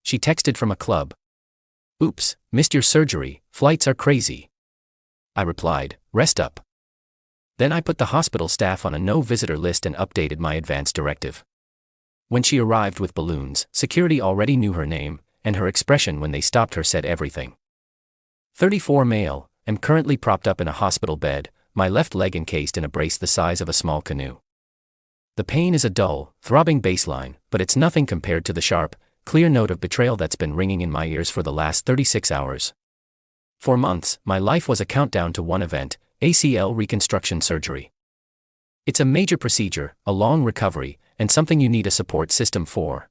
She texted from a club. Oops, missed your surgery, flights are crazy. I replied, rest up. Then I put the hospital staff on a no-visitor list and updated my advance directive. When she arrived with balloons, security already knew her name, and her expression when they stopped her said everything. 34 male, am currently propped up in a hospital bed, my left leg encased in a brace the size of a small canoe. The pain is a dull, throbbing baseline, but it's nothing compared to the sharp, clear note of betrayal that's been ringing in my ears for the last 36 hours. For months, my life was a countdown to one event, ACL reconstruction surgery. It's a major procedure, a long recovery, and something you need a support system for.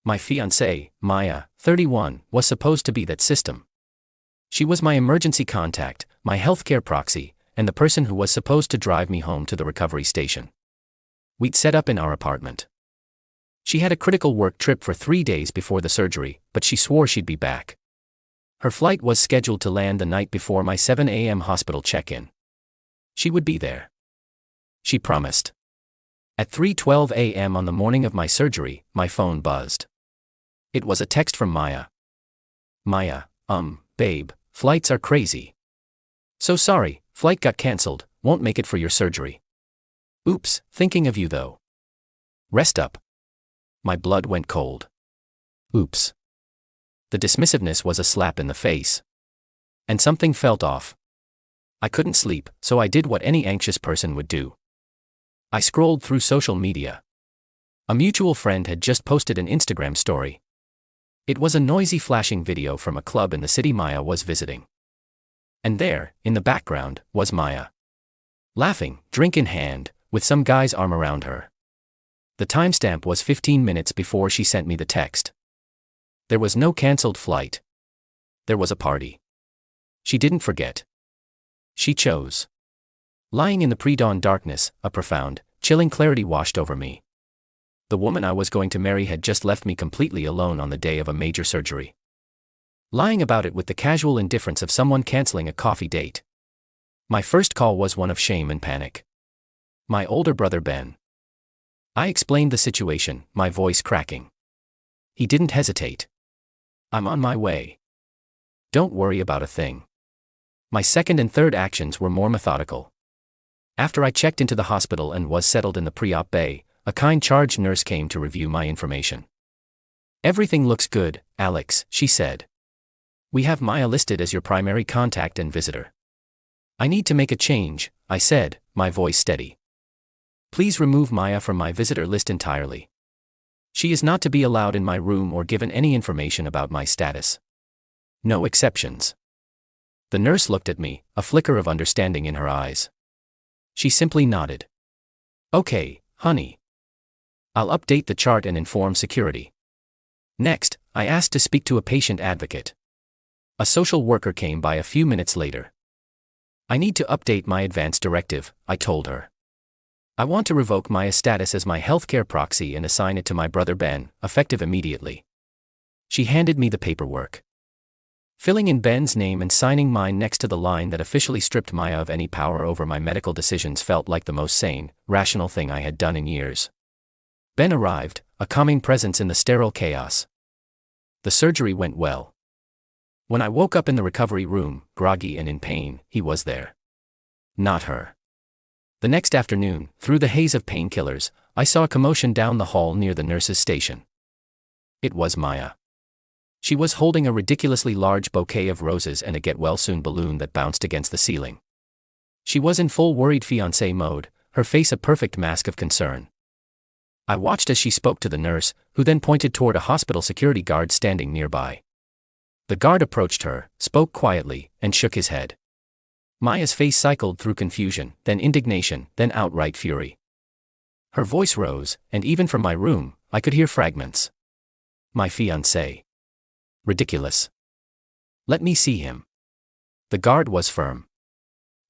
My fiancée, Maya, 31, was supposed to be that system. She was my emergency contact, my healthcare proxy, and the person who was supposed to drive me home to the recovery station. We'd set up in our apartment. She had a critical work trip for 3 days before the surgery, but she swore she'd be back. Her flight was scheduled to land the night before my 7 a.m. hospital check-in. She would be there. She promised. At 3:12 a.m. on the morning of my surgery, my phone buzzed. It was a text from Maya. Maya, babe, flights are crazy. So sorry, flight got cancelled, won't make it for your surgery. Oops, thinking of you though. Rest up. My blood went cold. Oops. The dismissiveness was a slap in the face. And something felt off. I couldn't sleep, so I did what any anxious person would do. I scrolled through social media. A mutual friend had just posted an Instagram story. It was a noisy flashing video from a club in the city Maya was visiting. And there, in the background, was Maya. Laughing, drink in hand, with some guy's arm around her. The timestamp was 15 minutes before she sent me the text. There was no cancelled flight. There was a party. She didn't forget. She chose. Lying in the pre-dawn darkness, a profound, chilling clarity washed over me. The woman I was going to marry had just left me completely alone on the day of a major surgery. Lying about it with the casual indifference of someone cancelling a coffee date. My first call was one of shame and panic. My older brother Ben. I explained the situation, my voice cracking. He didn't hesitate. I'm on my way. Don't worry about a thing. My second and third actions were more methodical. After I checked into the hospital and was settled in the pre-op bay, a kind charge nurse came to review my information. Everything looks good, Alex, she said. We have Maya listed as your primary contact and visitor. I need to make a change, I said, my voice steady. Please remove Maya from my visitor list entirely. She is not to be allowed in my room or given any information about my status. No exceptions. The nurse looked at me, a flicker of understanding in her eyes. She simply nodded. Okay, honey. I'll update the chart and inform security. Next, I asked to speak to a patient advocate. A social worker came by a few minutes later. I need to update my advance directive, I told her. I want to revoke Maya's status as my healthcare proxy and assign it to my brother Ben, effective immediately. She handed me the paperwork. Filling in Ben's name and signing mine next to the line that officially stripped Maya of any power over my medical decisions felt like the most sane, rational thing I had done in years. Ben arrived, a calming presence in the sterile chaos. The surgery went well. When I woke up in the recovery room, groggy and in pain, he was there. Not her. The next afternoon, through the haze of painkillers, I saw a commotion down the hall near the nurse's station. It was Maya. She was holding a ridiculously large bouquet of roses and a get-well-soon balloon that bounced against the ceiling. She was in full worried fiancé mode, her face a perfect mask of concern. I watched as she spoke to the nurse, who then pointed toward a hospital security guard standing nearby. The guard approached her, spoke quietly, and shook his head. Maya's face cycled through confusion, then indignation, then outright fury. Her voice rose, and even from my room, I could hear fragments. My fiancé. Ridiculous. Let me see him. The guard was firm.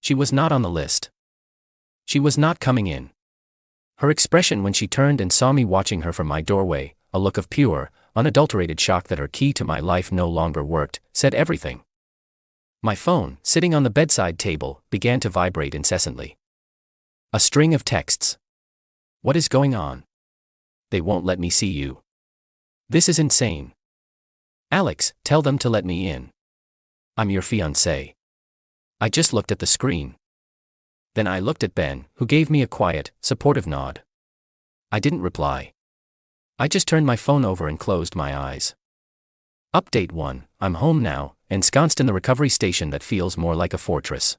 She was not on the list. She was not coming in. Her expression when she turned and saw me watching her from my doorway, a look of pure, unadulterated shock that her key to my life no longer worked, said everything. My phone, sitting on the bedside table, began to vibrate incessantly. A string of texts. What is going on? They won't let me see you. This is insane. Alex, tell them to let me in. I'm your fiancé. I just looked at the screen. Then I looked at Ben, who gave me a quiet, supportive nod. I didn't reply. I just turned my phone over and closed my eyes. Update 1, I'm home now, ensconced in the recovery station that feels more like a fortress.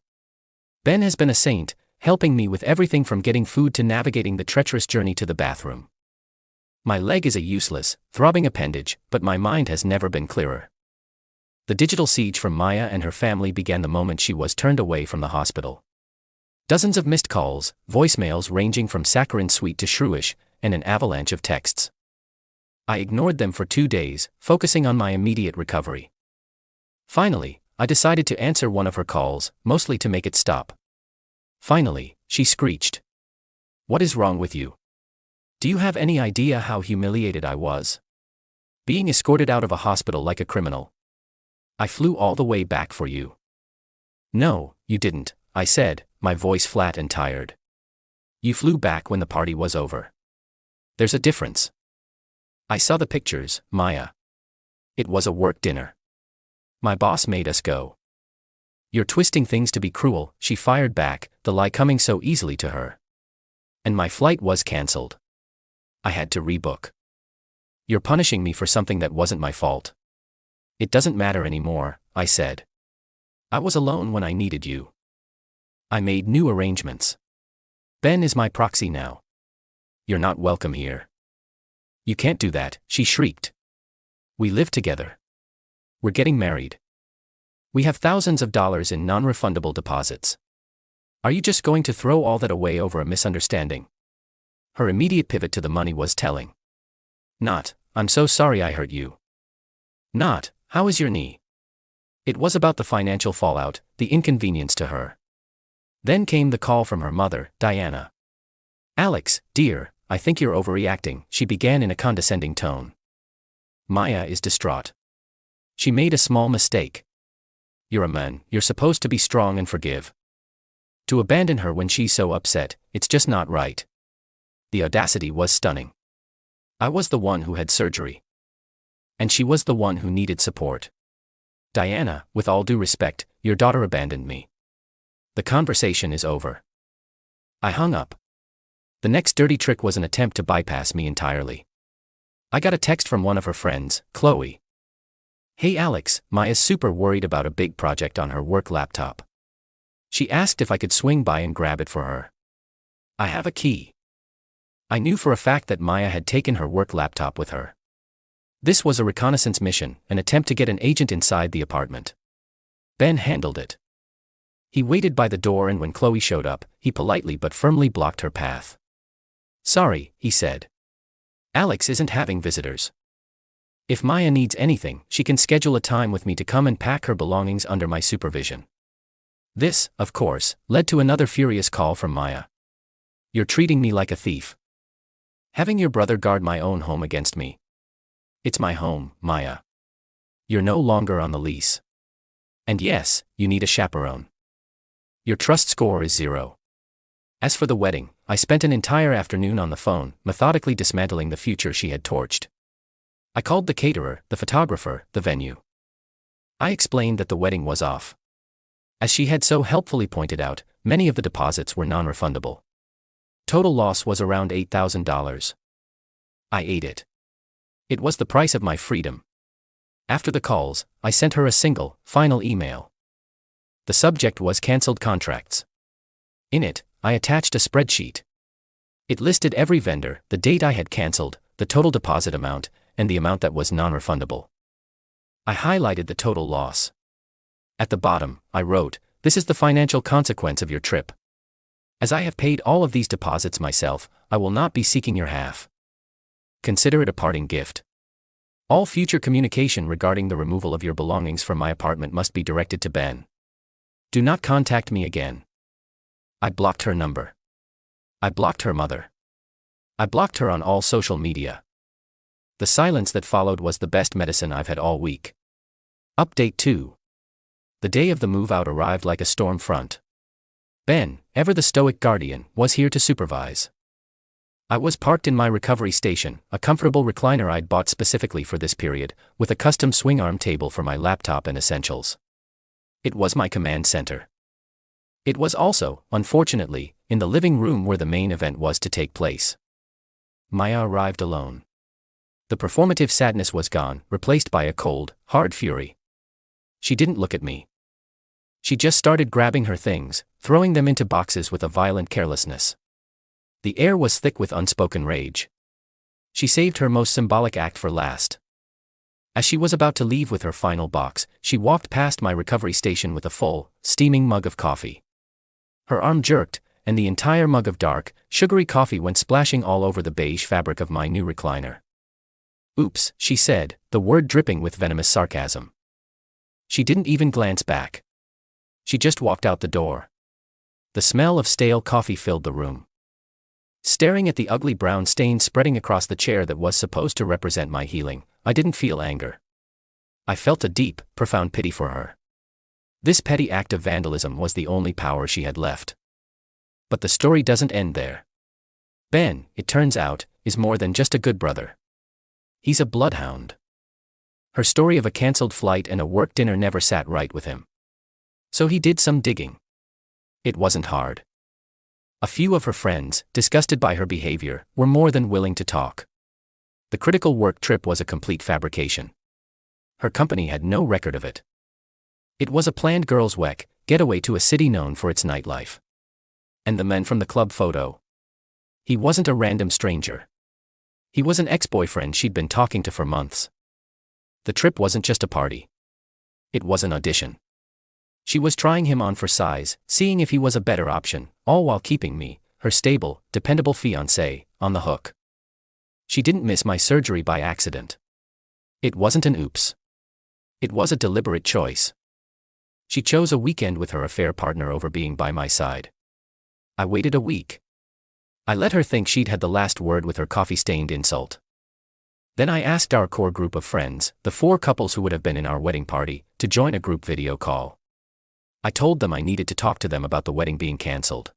Ben has been a saint, helping me with everything from getting food to navigating the treacherous journey to the bathroom. My leg is a useless, throbbing appendage, but my mind has never been clearer. The digital siege from Maya and her family began the moment she was turned away from the hospital. Dozens of missed calls, voicemails ranging from saccharine sweet to shrewish, and an avalanche of texts. I ignored them for 2 days, focusing on my immediate recovery. Finally, I decided to answer one of her calls, mostly to make it stop. Finally, she screeched. What is wrong with you? Do you have any idea how humiliated I was? Being escorted out of a hospital like a criminal. I flew all the way back for you. No, you didn't, I said, my voice flat and tired. You flew back when the party was over. There's a difference. I saw the pictures, Maya. It was a work dinner. My boss made us go. You're twisting things to be cruel, she fired back, the lie coming so easily to her. And my flight was cancelled. I had to rebook. You're punishing me for something that wasn't my fault. It doesn't matter anymore, I said. I was alone when I needed you. I made new arrangements. Ben is my proxy now. You're not welcome here. You can't do that, she shrieked. We live together. We're getting married. We have thousands of dollars in non-refundable deposits. Are you just going to throw all that away over a misunderstanding? Her immediate pivot to the money was telling. Not, I'm so sorry I hurt you. Not, how is your knee? It was about the financial fallout, the inconvenience to her. Then came the call from her mother, Diana. Alex, dear, I think you're overreacting, she began in a condescending tone. Maya is distraught. She made a small mistake. You're a man, you're supposed to be strong and forgive. To abandon her when she's so upset, it's just not right. The audacity was stunning. I was the one who had surgery. And she was the one who needed support. Diana, with all due respect, your daughter abandoned me. The conversation is over. I hung up. The next dirty trick was an attempt to bypass me entirely. I got a text from one of her friends, Qley. Hey Alex, Maya's super worried about a big project on her work laptop. She asked if I could swing by and grab it for her. I have a key. I knew for a fact that Maya had taken her work laptop with her. This was a reconnaissance mission, an attempt to get an agent inside the apartment. Ben handled it. He waited by the door, and when Qley showed up, he politely but firmly blocked her path. Sorry, he said. Alex isn't having visitors. If Maya needs anything, she can schedule a time with me to come and pack her belongings under my supervision. This, of course, led to another furious call from Maya. You're treating me like a thief. Having your brother guard my own home against me. It's my home, Maya. You're no longer on the lease. And yes, you need a chaperone. Your trust score is 0. As for the wedding, I spent an entire afternoon on the phone, methodically dismantling the future she had torched. I called the caterer, the photographer, the venue. I explained that the wedding was off. As she had so helpfully pointed out, many of the deposits were non-refundable. Total loss was around $8,000. I ate it. It was the price of my freedom. After the calls, I sent her a single, final email. The subject was canceled contracts. In it, I attached a spreadsheet. It listed every vendor, the date I had canceled, the total deposit amount, and the amount that was non-refundable. I highlighted the total loss. At the bottom, I wrote, "This is the financial consequence of your trip. As I have paid all of these deposits myself, I will not be seeking your half. Consider it a parting gift. All future communication regarding the removal of your belongings from my apartment must be directed to Ben. Do not contact me again." I blocked her number. I blocked her mother. I blocked her on all social media. The silence that followed was the best medicine I've had all week. Update 2. The day of the move-out arrived like a storm front. Ben, ever the stoic guardian, was here to supervise. I was parked in my recovery station, a comfortable recliner I'd bought specifically for this period, with a custom swing arm table for my laptop and essentials. It was my command center. It was also, unfortunately, in the living room where the main event was to take place. Maya arrived alone. The performative sadness was gone, replaced by a cold, hard fury. She didn't look at me. She just started grabbing her things, throwing them into boxes with a violent carelessness. The air was thick with unspoken rage. She saved her most symbolic act for last. As she was about to leave with her final box, she walked past my recovery station with a full, steaming mug of coffee. Her arm jerked, and the entire mug of dark, sugary coffee went splashing all over the beige fabric of my new recliner. "Oops," she said, the word dripping with venomous sarcasm. She didn't even glance back. She just walked out the door. The smell of stale coffee filled the room. Staring at the ugly brown stain spreading across the chair that was supposed to represent my healing, I didn't feel anger. I felt a deep, profound pity for her. This petty act of vandalism was the only power she had left. But the story doesn't end there. Ben, it turns out, is more than just a good brother. He's a bloodhound. Her story of a cancelled flight and a work dinner never sat right with him. So he did some digging. It wasn't hard. A few of her friends, disgusted by her behavior, were more than willing to talk. The critical work trip was a complete fabrication. Her company had no record of it. It was a planned girls' getaway to a city known for its nightlife. And the men from the club photo. He wasn't a random stranger. He was an ex-boyfriend she'd been talking to for months. The trip wasn't just a party. It was an audition. She was trying him on for size, seeing if he was a better option, all while keeping me, her stable, dependable fiancé, on the hook. She didn't miss my surgery by accident. It wasn't an oops. It was a deliberate choice. She chose a weekend with her affair partner over being by my side. I waited a week. I let her think she'd had the last word with her coffee-stained insult. Then I asked our core group of friends, the 4 couples who would have been in our wedding party, to join a group video call. I told them I needed to talk to them about the wedding being cancelled.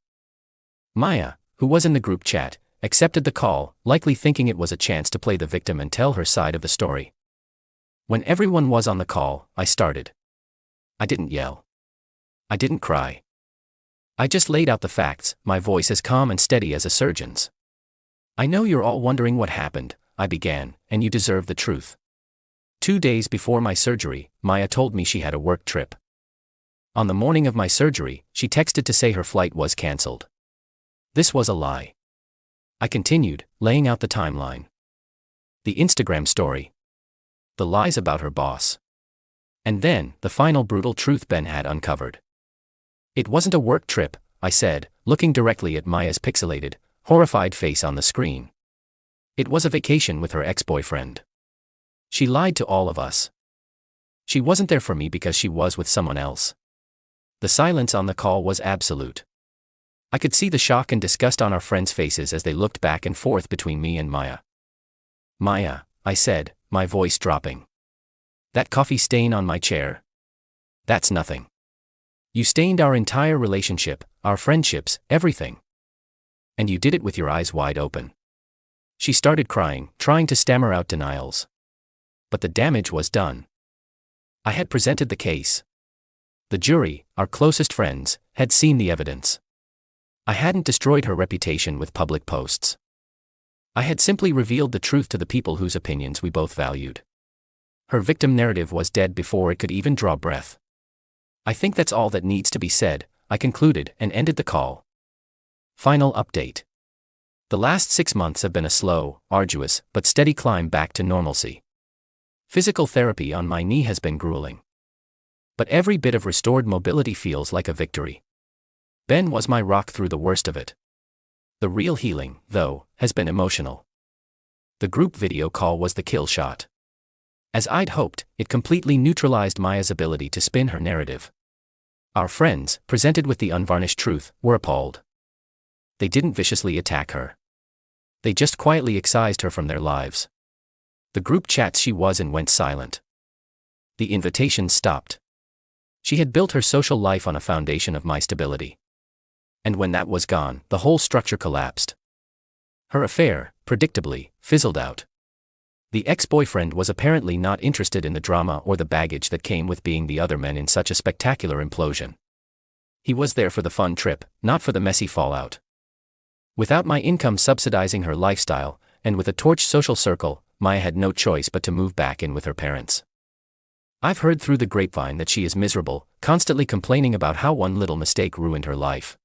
Maya, who was in the group chat, accepted the call, likely thinking it was a chance to play the victim and tell her side of the story. When everyone was on the call, I started. I didn't yell. I didn't cry. I just laid out the facts, my voice as calm and steady as a surgeon's. "I know you're all wondering what happened," I began, "and you deserve the truth. 2 days before my surgery, Maya told me she had a work trip. On the morning of my surgery, she texted to say her flight was cancelled. This was a lie." I continued, laying out the timeline. The Instagram story. The lies about her boss. And then, the final brutal truth Ben had uncovered. "It wasn't a work trip," I said, looking directly at Maya's pixelated, horrified face on the screen. "It was a vacation with her ex-boyfriend. She lied to all of us. She wasn't there for me because she was with someone else." The silence on the call was absolute. I could see the shock and disgust on our friends' faces as they looked back and forth between me and Maya. "Maya," I said, my voice dropping. "That coffee stain on my chair? That's nothing. You stained our entire relationship, our friendships, everything. And you did it with your eyes wide open." She started crying, trying to stammer out denials. But the damage was done. I had presented the case. The jury, our closest friends, had seen the evidence. I hadn't destroyed her reputation with public posts. I had simply revealed the truth to the people whose opinions we both valued. Her victim narrative was dead before it could even draw breath. "I think that's all that needs to be said," I concluded and ended the call. Final update. The last 6 months have been a slow, arduous, but steady climb back to normalcy. Physical therapy on my knee has been grueling. But every bit of restored mobility feels like a victory. Ben was my rock through the worst of it. The real healing, though, has been emotional. The group video call was the kill shot. As I'd hoped, it completely neutralized Maya's ability to spin her narrative. Our friends, presented with the unvarnished truth, were appalled. They didn't viciously attack her. They just quietly excised her from their lives. The group chats she was in went silent. The invitations stopped. She had built her social life on a foundation of my stability. And when that was gone, the whole structure collapsed. Her affair, predictably, fizzled out. The ex-boyfriend was apparently not interested in the drama or the baggage that came with being the other man in such a spectacular implosion. He was there for the fun trip, not for the messy fallout. Without my income subsidizing her lifestyle, and with a torched social circle, Maya had no choice but to move back in with her parents. I've heard through the grapevine that she is miserable, constantly complaining about how one little mistake ruined her life.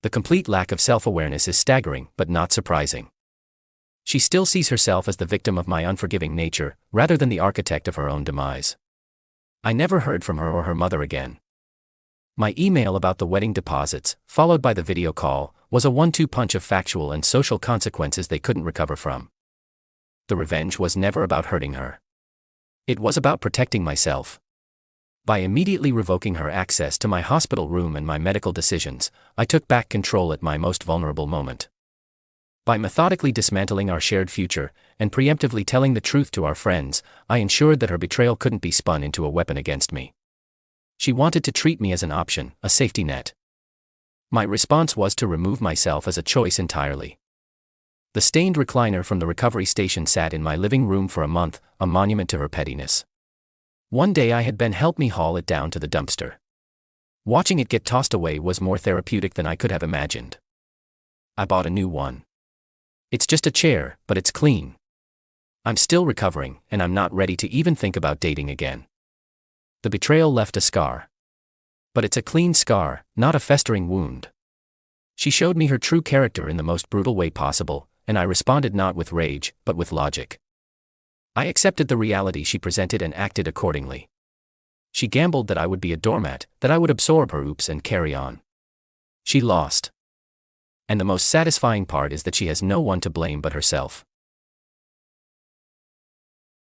The complete lack of self-awareness is staggering, but not surprising. She still sees herself as the victim of my unforgiving nature, rather than the architect of her own demise. I never heard from her or her mother again. My email about the wedding deposits, followed by the video call, was a 1-2 punch of factual and social consequences they couldn't recover from. The revenge was never about hurting her. It was about protecting myself. By immediately revoking her access to my hospital room and my medical decisions, I took back control at my most vulnerable moment. By methodically dismantling our shared future, and preemptively telling the truth to our friends, I ensured that her betrayal couldn't be spun into a weapon against me. She wanted to treat me as an option, a safety net. My response was to remove myself as a choice entirely. The stained recliner from the recovery station sat in my living room for a month, a monument to her pettiness. One day I had Ben help me haul it down to the dumpster. Watching it get tossed away was more therapeutic than I could have imagined. I bought a new one. It's just a chair, but it's clean. I'm still recovering, and I'm not ready to even think about dating again. The betrayal left a scar. But it's a clean scar, not a festering wound. She showed me her true character in the most brutal way possible, and I responded not with rage, but with logic. I accepted the reality she presented and acted accordingly. She gambled that I would be a doormat, that I would absorb her oops and carry on. She lost. And the most satisfying part is that she has no one to blame but herself.